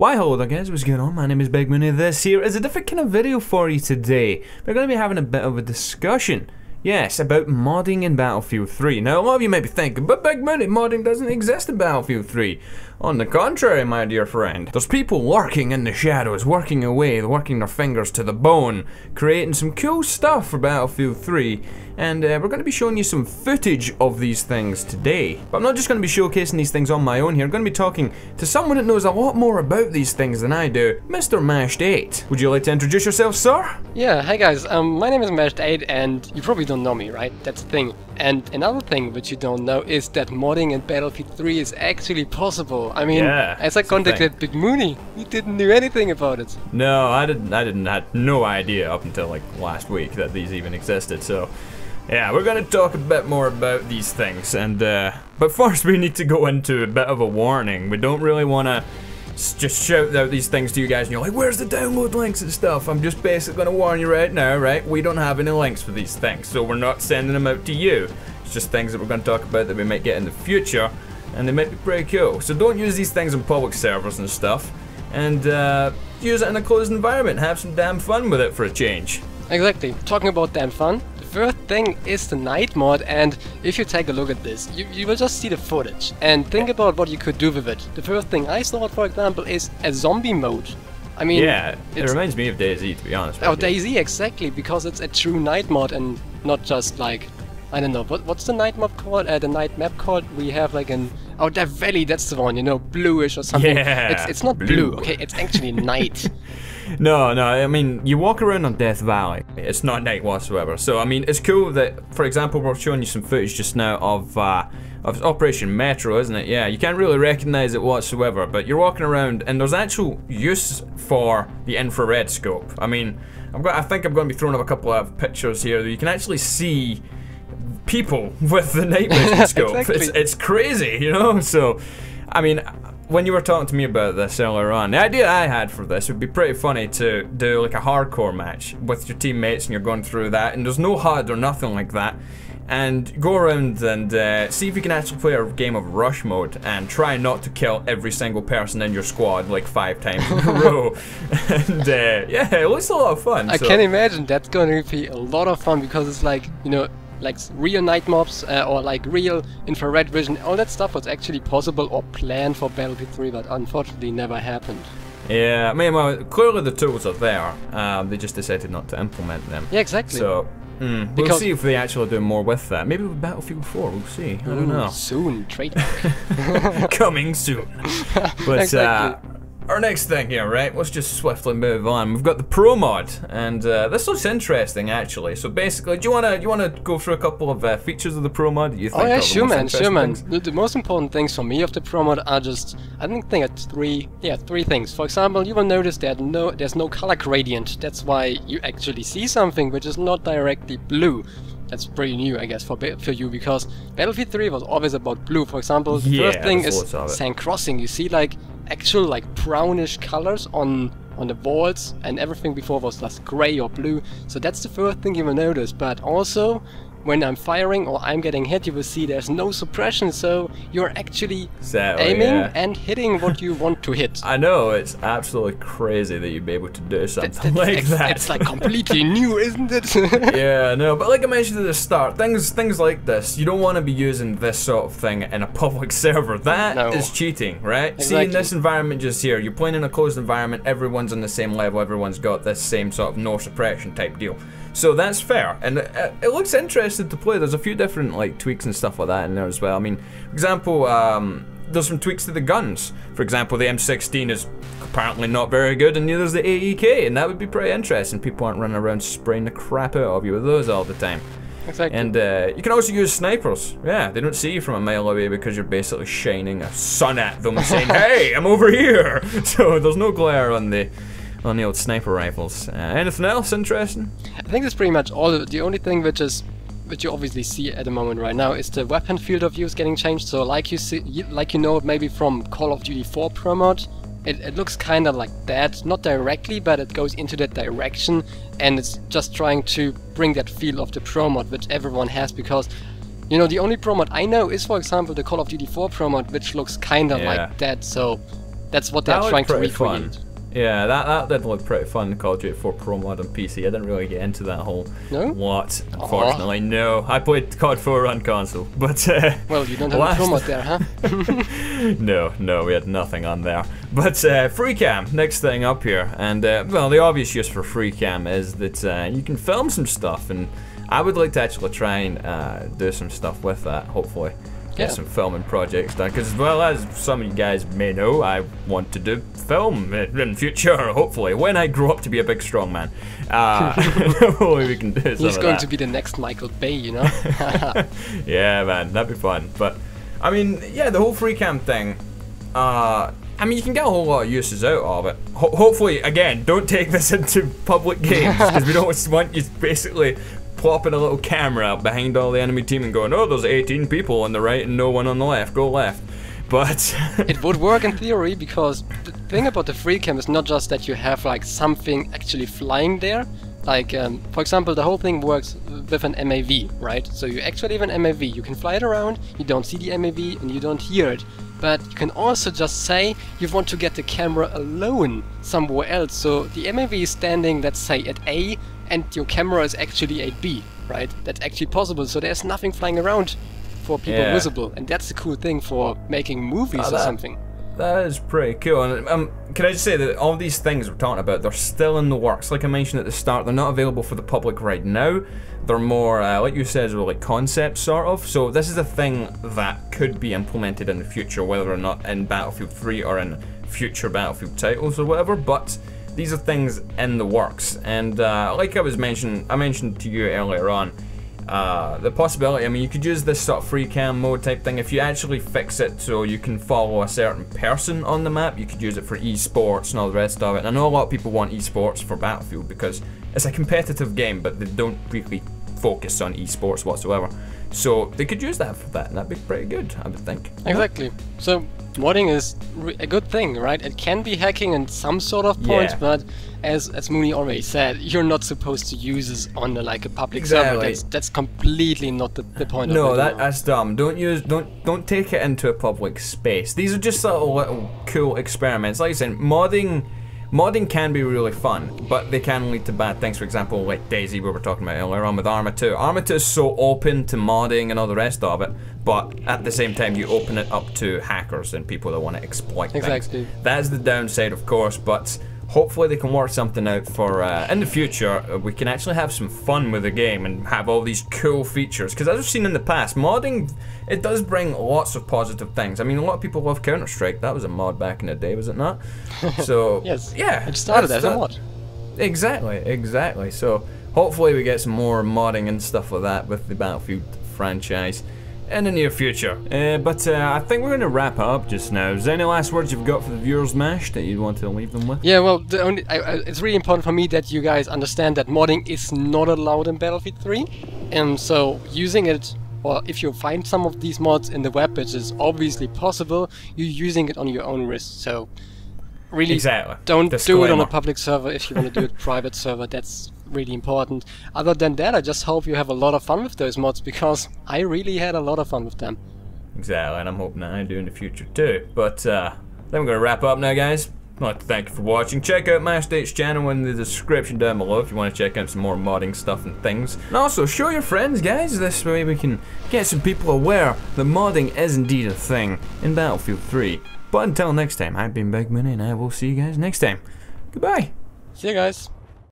Why hello there guys, what's going on? My name is Big Mooney. This here is a different kind of video for you today. We're going to be having a bit of a discussion. Yes, about modding in Battlefield 3. Now, a lot of you might be thinking, but Big Mooney, modding doesn't exist in Battlefield 3. On the contrary, my dear friend. There's people lurking in the shadows, working away, working their fingers to the bone, creating some cool stuff for Battlefield 3. And we're going to be showing you some footage of these things today. But I'm not just going to be showcasing these things on my own here. I'm going to be talking to someone that knows a lot more about these things than I do, Mr. Mashed8. Would you like to introduce yourself, sir? Yeah, hi guys, my name is Mashed8 and you probably don't know me, right? That's the thing. And another thing which you don't know is that modding in Battlefield 3 is actually possible. I mean, yeah, as I contacted Big Mooney, he didn't know anything about it. No, I had no idea up until like last week that these even existed, so yeah, we're gonna talk a bit more about these things, and but first we need to go into a bit of a warning. We don't really wanna just shout out these things to you guys and you're like, where's the download links and stuff? I'm just basically gonna warn you right now, right? We don't have any links for these things, so we're not sending them out to you. It's just things that we're gonna talk about that we might get in the future, and they might be pretty cool. So don't use these things on public servers and stuff, and use it in a closed environment. Have some damn fun with it for a change. Exactly. Talking about damn fun, the first thing is the Nightmod, and if you take a look at this, you will just see the footage and think about what you could do with it. The first thing I thought, for example, is a zombie mode. I mean, yeah, it reminds me of DayZ, to be honest with you. DayZ, exactly, because it's a true night mod and not just like, I don't know, what's the night mod called? The night map called? We have like an, oh, Death Valley, that's the one, you know, bluish or something. Yeah, it's not blue, okay, it's actually night. No, I mean, you walk around on Death Valley, it's not night whatsoever. So, I mean, it's cool that, for example, we're showing you some footage just now of Operation Metro, isn't it? Yeah, you can't really recognize it whatsoever, but you're walking around and there's actual use for the infrared scope. I mean, I think I'm going to be throwing up a couple of pictures here that you can actually see people with the night vision scope. Exactly. It's crazy, you know? So, I mean, when you were talking to me about this earlier on, the idea I had for this would be pretty funny to do like a hardcore match with your teammates and you're going through that, and there's no HUD or nothing like that, and go around and see if you can actually play a game of rush mode and try not to kill every single person in your squad like 5 times in a row. And yeah, it looks a lot of fun. I can imagine that's going to be a lot of fun, because it's like, you know, like real night mobs or like real infrared vision, all that stuff was actually possible or planned for Battlefield 3, but unfortunately never happened. Yeah, I mean, well, clearly the tools are there, they just decided not to implement them. Yeah, exactly. So, we'll see if they actually do more with that. Maybe with Battlefield 4, we'll see. I don't know. Soon, Coming soon. But exactly. Our next thing here, right? Let's just swiftly move on. We've got the Pro mod, and this looks interesting actually. So basically, do you wanna go through a couple of features of the Pro mod that you think? Oh yeah, are sure man. things? The most important things for me of the Pro mod are just, I think it's three things. For example, you will notice that there's no color gradient. That's why you actually see something which is not directly blue. That's pretty new, I guess, for you, because Battlefield 3 was always about blue. For example, the first thing is sand crossing. You see like actual like brownish colors on the walls, and everything before was just gray or blue. So that's the first thing you will notice. But also, when I'm firing or I'm getting hit, you will see there's no suppression, so you're actually aiming and hitting what you want to hit. I know, it's absolutely crazy that you'd be able to do something like that. It's like completely new, isn't it? Yeah, no, but like I mentioned at the start, things like this, you don't want to be using this sort of thing in a public server. That is cheating, right? Exactly. See, in this environment just here, you're playing in a closed environment, everyone's on the same level, everyone's got this same sort of no suppression type deal. So that's fair, and it looks interesting to play. There's a few different like tweaks and stuff like that in there as well. I mean, for example, there's some tweaks to the guns. For example, the M16 is apparently not very good, and neither is the AEK, and that would be pretty interesting. People aren't running around spraying the crap out of you with those all the time. Exactly. And you can also use snipers. Yeah, they don't see you from a mile away because you're basically shining a sun at them and saying, "Hey, I'm over here." So there's no glare on the old sniper rifles. Anything else interesting? I think that's pretty much all. The only thing which you obviously see at the moment right now is the weapon field of view is getting changed. So like you know maybe from Call of Duty 4 Pro mod, it looks kind of like that, not directly, but it goes into that direction, and it's just trying to bring that feel of the Pro mod which everyone has, because you know the only Pro mod I know is, for example, the Call of Duty 4 Pro mod, which looks kind of like that. So That's what they're trying to recreate. Yeah, that did look pretty fun, the Call of Duty 4 Pro mod on PC. I didn't really get into that whole lot, unfortunately. No, I played COD 4 on console, but well, you don't have a Pro mod there, huh? No, we had nothing on there. But FreeCam, next thing up here, and well, the obvious use for FreeCam is that you can film some stuff, and I would like to actually try and do some stuff with that, hopefully. Get some filming projects done, because as well as some of you guys may know, I want to do film in future, hopefully, when I grow up to be a big strong man. Hopefully we can do some of that. He's going to be the next Michael Bay, you know? Yeah, man, that'd be fun. But, I mean, yeah, the whole FreeCam thing, I mean, you can get a whole lot of uses out of it. Hopefully, again, don't take this into public games, because we don't want you basically plopping a little camera up behind all the enemy team and going, oh, there's 18 people on the right and no one on the left, go left. But it would work in theory, because the thing about the FreeCam is not just that you have like something actually flying there. Like, for example, the whole thing works with an MAV, right? So you actually have an MAV, you can fly it around, you don't see the MAV and you don't hear it. But you can also just say you want to get the camera alone somewhere else. So the MAV is standing, let's say, at A, and your camera is actually at B, right? That's actually possible, so there's nothing flying around for people visible, and that's the cool thing for making movies or something. That is pretty cool. And can I just say that all these things we're talking about, they're still in the works. Like I mentioned at the start, they're not available for the public right now. They're more, like you said, like concepts, sort of. So this is a thing that could be implemented in the future, whether or not in Battlefield 3 or in future Battlefield titles or whatever, but these are things in the works. And like I mentioned to you earlier on, the possibility, I mean, you could use this sort of FreeCam mode type thing if you actually fix it so you can follow a certain person on the map. You could use it for esports and all the rest of it. And I know a lot of people want esports for Battlefield because it's a competitive game, but they don't really focus on esports whatsoever. So they could use that for that, and that'd be pretty good, I would think. Exactly. So modding is a good thing, right? It can be hacking in some sort of point, but as Mooney already said, you're not supposed to use this on like a public server. That's completely not the point of it. No, that's dumb. Don't take it into a public space. These are just little cool experiments. Like I said, modding can be really fun, but they can lead to bad things. For example, like DayZ, we were talking about earlier on with Arma 2. Arma 2 is so open to modding and all the rest of it, but at the same time you open it up to hackers and people that want to exploit things. That is the downside, of course, but hopefully they can work something out for, in the future, we can actually have some fun with the game and have all these cool features. Because as we've seen in the past, modding, it does bring lots of positive things. I mean, a lot of people love Counter-Strike. That was a mod back in the day, was it not? So, yes. Yeah. It started as a mod. Exactly. So, hopefully we get some more modding and stuff like that with the Battlefield franchise in the near future. But I think we're going to wrap up just now. Is there any last words you've got for the viewers, Mash, that you'd want to leave them with? Yeah, well, it's really important for me that you guys understand that modding is not allowed in Battlefield 3. So using it, or if you find some of these mods in the web, which is obviously possible, you're using it on your own risk. So really don't do it on a public server if you want to do it private server. That's really important. Other than that, I just hope you have a lot of fun with those mods, because I really had a lot of fun with them. Exactly, and I'm hoping that I do in the future too. But then we're going to wrap up now, guys. I'd like to thank you for watching. Check out Mashed8's channel in the description down below if you want to check out some more modding stuff and things. And also, show your friends, guys. This way we can get some people aware that modding is indeed a thing in Battlefield 3. But until next time, I've been Big Money, and I will see you guys next time. Goodbye. See you guys.